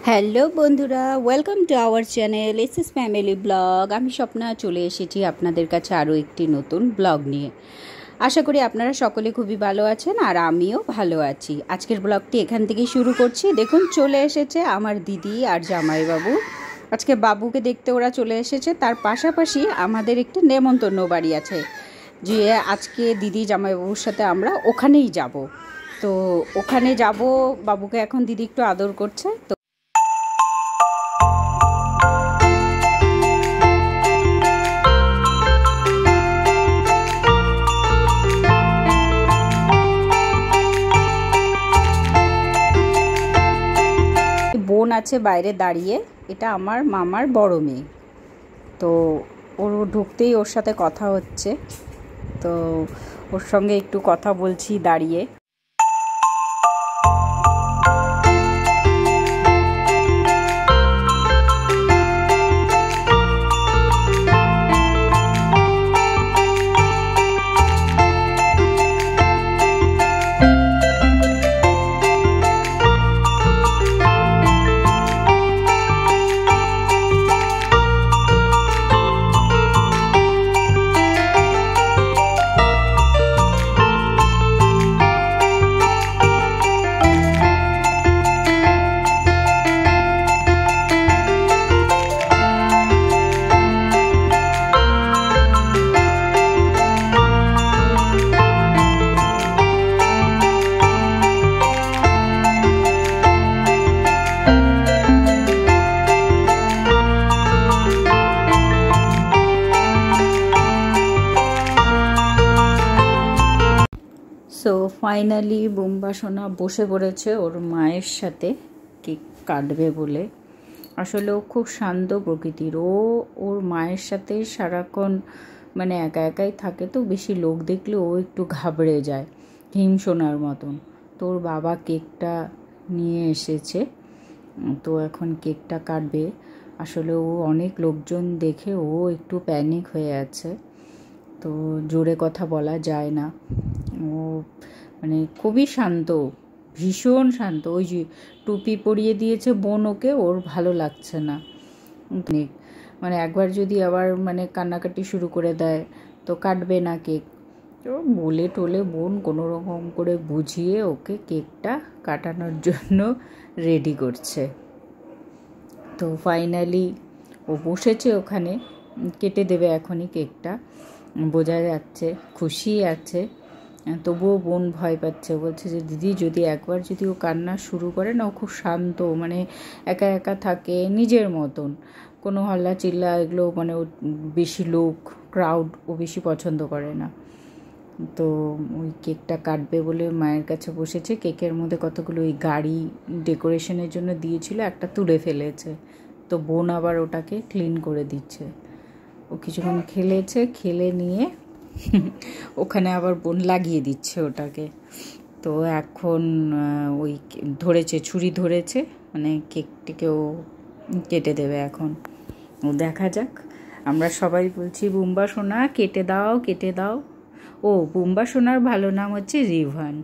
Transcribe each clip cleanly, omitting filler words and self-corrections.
Hello বন্ধুরা, welcome to our channel SS family blog. আমি স্বপ্না চলে এসেছি আপনাদের কাছে আরও একটি নতুন ব্লগ নিয়ে। আশা করি আপনারা সকলে খুবই ভালো আছেন আর আমিও ভালো আছি। আজকের ব্লগটি এখান থেকেই শুরু করছি। দেখুন চলে এসেছে আমার দিদি আর জামাইবাবু। আজকে বাবুকে দেখতে ওরা চলে এসেছে। তার পাশাপাশি আমাদের একটি নেমন্তন্ন বাড়ি আছে, যে আজকে দিদি জামাইবাবুর সাথে আমরা ওখানেই যাব। তো ওখানে যাব, বাবুকে এখন দিদি একটু আদর করছে। তো বোন আছে বাইরে দাঁড়িয়ে, এটা আমার মামার বড় মেয়ে। তো ওর ঢুকতেই ওর সাথে কথা হচ্ছে, তো ওর সঙ্গে একটু কথা বলছি দাঁড়িয়ে। সো ফাইনালি বুম্বা সোনা বসে পড়েছে ওর মায়ের সাথে কেক কাটবে বলে। আসলে ও খুব শান্ত প্রকৃতির। ওর মায়ের সাথে সারাক্ষণ মানে একা একাই থাকে, তো বেশি লোক দেখলে ও একটু ঘাবড়ে যায়, হিমসোনার মতন। তো ওর বাবা কেকটা নিয়ে এসেছে, তো এখন কেকটা কাটবে। আসলে ও অনেক লোকজন দেখে ও একটু প্যানিক হয়ে আছে, তো জোরে কথা বলা যায় না। ও মানে খুবই শান্ত, ভীষণ শান্ত। ওই যে টুপি পরিয়ে দিয়েছে বোন ওকে, ওর ভালো লাগছে না। মানে একবার যদি আবার মানে কান্নাকাটি শুরু করে দেয় তো কাটবে না কেক। তো বলে টোলে বোন কোনো রকম করে বুঝিয়ে ওকে কেকটা কাটানোর জন্য রেডি করছে। তো ফাইনালি ও বসেছে ওখানে, কেটে দেবে এখনই কেকটা। বোঝা যাচ্ছে খুশি আছে, তবুও বোন ভয় পাচ্ছে। বলছে যে দিদি যদি একবার যদি ও কান্না শুরু করে না, ও খুব শান্ত, মানে একা একা থাকে নিজের মতন, কোনো হল্লা চিল্লা এগুলো মানে ও বেশি লোক ক্রাউড ও বেশি পছন্দ করে না। তো ওই কেকটা কাটবে বলে মায়ের কাছে বসেছে। কেকের মধ্যে কতগুলো ওই গাড়ি ডেকোরেশনের জন্য দিয়েছিল, একটা তুলে ফেলেছে, তো বোন আবার ওটাকে ক্লিন করে দিচ্ছে। ও কিছুক্ষণ খেলেছে, খেলে নিয়ে ওখানে আবার বোন লাগিয়ে দিচ্ছে ওটাকে। তো এখন ওই ধরেছে, ছুরি ধরেছে, মানে কেকটিকেও কেটে দেবে এখন। ও দেখা যাক। আমরা সবাই বলছি বুম্বা সোনা কেটে দাও কেটে দাও। ও বুম্বা সোনার ভালো নাম হচ্ছে রিভান।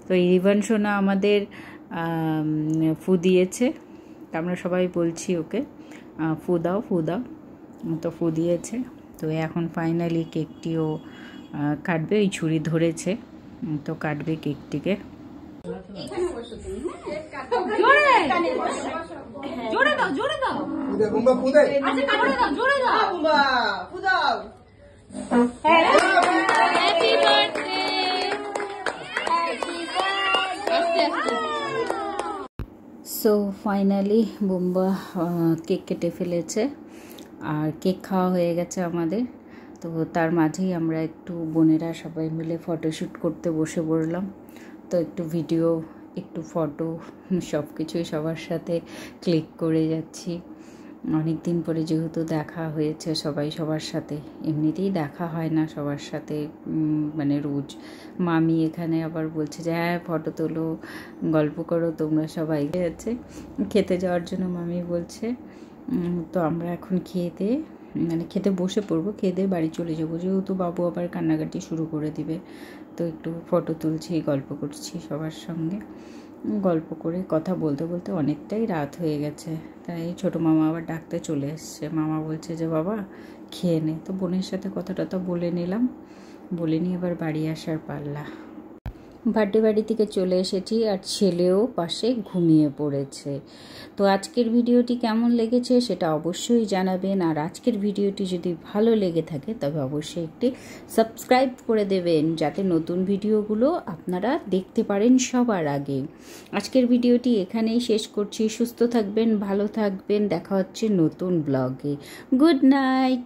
তো এই রিভান সোনা আমাদের ফু দিয়েছে, আমরা সবাই বলছি ওকে ফু দাও ফু দাও। তো ফু দিয়েছে। তো এখন ফাইনালি কেকটিও কাটবে, ওই ছুরি ধরেছে, তো কাটবে কেকটিকে। সো ফাইনালি বুম্বা কেক কেটে ফেলেছে আর কেক খাওয়া হয়ে গেছে আমাদের। তো তার মাঝেই আমরা একটু বোনেরা সবাই মিলে ফটোশ্যুট করতে বসে পড়লাম। তো একটু ভিডিও একটু ফটো সব কিছুই সবার সাথে ক্লিক করে যাচ্ছি। অনেক দিন পরে যেহেতু দেখা হয়েছে সবাই সবার সাথে, এমনিতেই দেখা হয় না সবার সাথে মানে রোজ। মামি এখানে আবার বলছে যে হ্যাঁ ফটো তোলো, গল্প করো তোমরা সবাই। আছে খেতে যাওয়ার জন্য মামি বলছে। তো আমরা এখন খেতে বসে পড়বো, খেয়ে দিয়ে বাড়ি চলে যাবো, যেহেতু বাবু আবার কান্নাকাটি শুরু করে দিবে। তো একটু ফটো তুলছি, গল্প করছি সবার সঙ্গে। গল্প করে কথা বলতে বলতে অনেকটাই রাত হয়ে গেছে, তাই ছোটো মামা আবার ডাকতে চলে এসছে। মামা বলছে যে বাবা খেয়ে নে। তো বোনের সাথে কথাটা তো বলে নিলাম, বলে নিয়ে এবার বাড়ি আসার পাল্লা। বার্থডে বাড়ি থেকে চলে এসেছি আর ছেলেও পাশে ঘুমিয়ে পড়েছে। তো আজকের ভিডিওটি কেমন লেগেছে সেটা অবশ্যই জানাবেন, আর আজকের ভিডিওটি যদি ভালো লেগে থাকে তবে অবশ্যই একটি সাবস্ক্রাইব করে দেবেন, যাতে নতুন ভিডিওগুলো আপনারা দেখতে পারেন সবার আগে। আজকের ভিডিওটি এখানেই শেষ করছি। সুস্থ থাকবেন, ভালো থাকবেন, দেখা হচ্ছে নতুন ব্লগে। Good night.